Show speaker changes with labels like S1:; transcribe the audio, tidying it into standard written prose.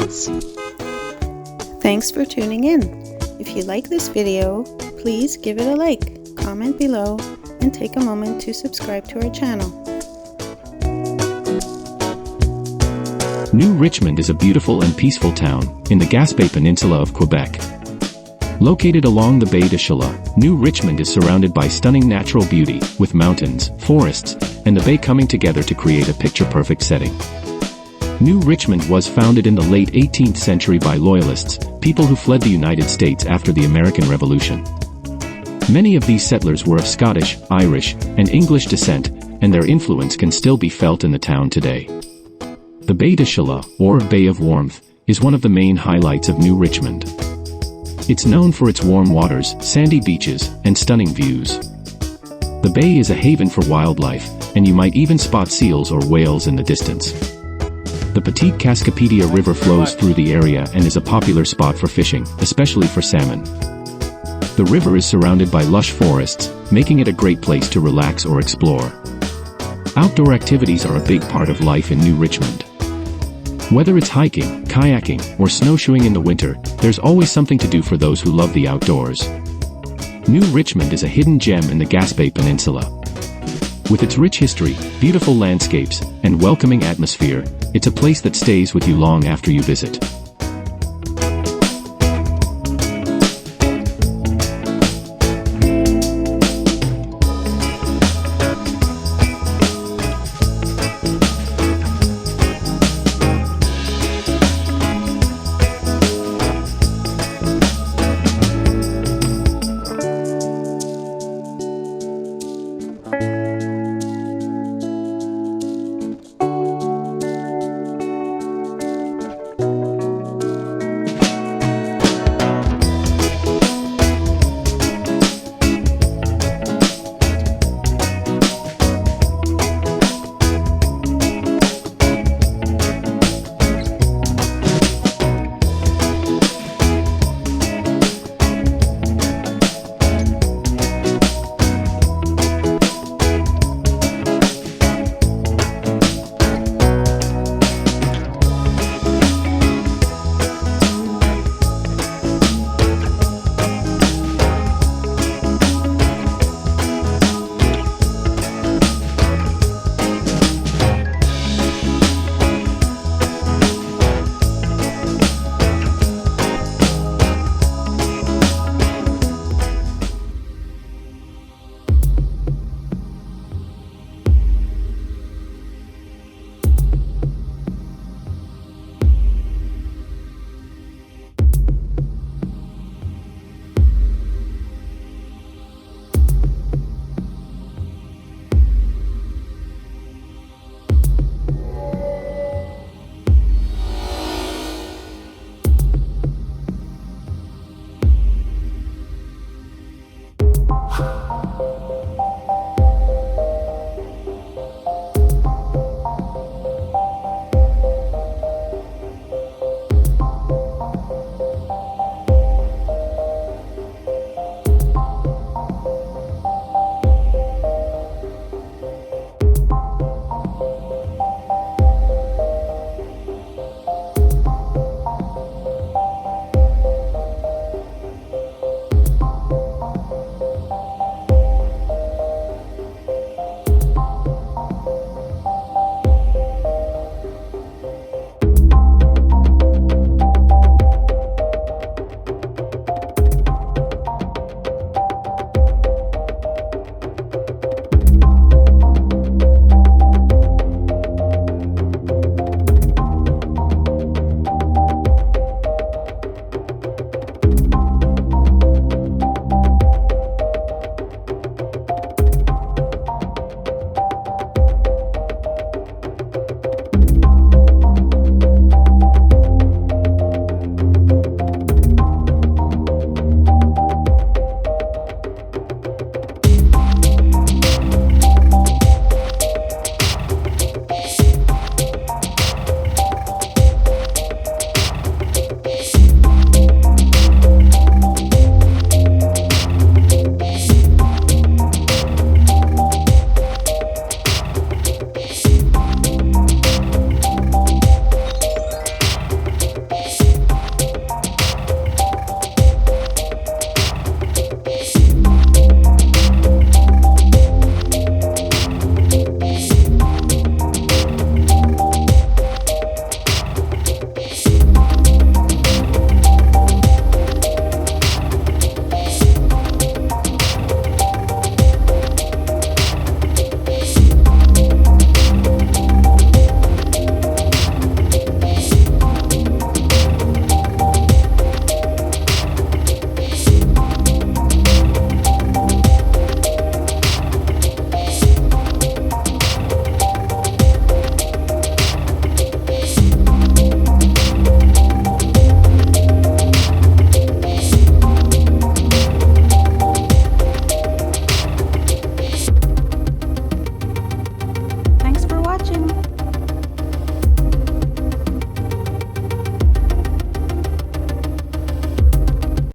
S1: experience. Thanks for tuning in. If you like this video, please give it a like, comment below, and take a moment to subscribe to our channel.
S2: New Richmond is a beautiful and peaceful town in the Gaspé Peninsula of Quebec. Located along the Baie de Chaleur, New Richmond is surrounded by stunning natural beauty, with mountains, forests, and the bay coming together to create a picture-perfect setting. New Richmond was founded in the late 18th century by Loyalists, people who fled the United States after the American Revolution. Many of these settlers were of Scottish, Irish, and English descent, and their influence can still be felt in the town today. The Baie de Chaleur, or Bay of Warmth, is one of the main highlights of New Richmond. It's known for its warm waters, sandy beaches, and stunning views. The bay is a haven for wildlife, and you might even spot seals or whales in the distance. The Petite Cascapedia River flows through the area and is a popular spot for fishing, especially for salmon. The river is surrounded by lush forests, making it a great place to relax or explore. Outdoor activities are a big part of life in New Richmond. Whether it's hiking, kayaking, or snowshoeing in the winter, there's always something to do for those who love the outdoors. New Richmond is a hidden gem in the Gaspé Peninsula. With its rich history, beautiful landscapes, and welcoming atmosphere, it's a place that stays with you long after you visit.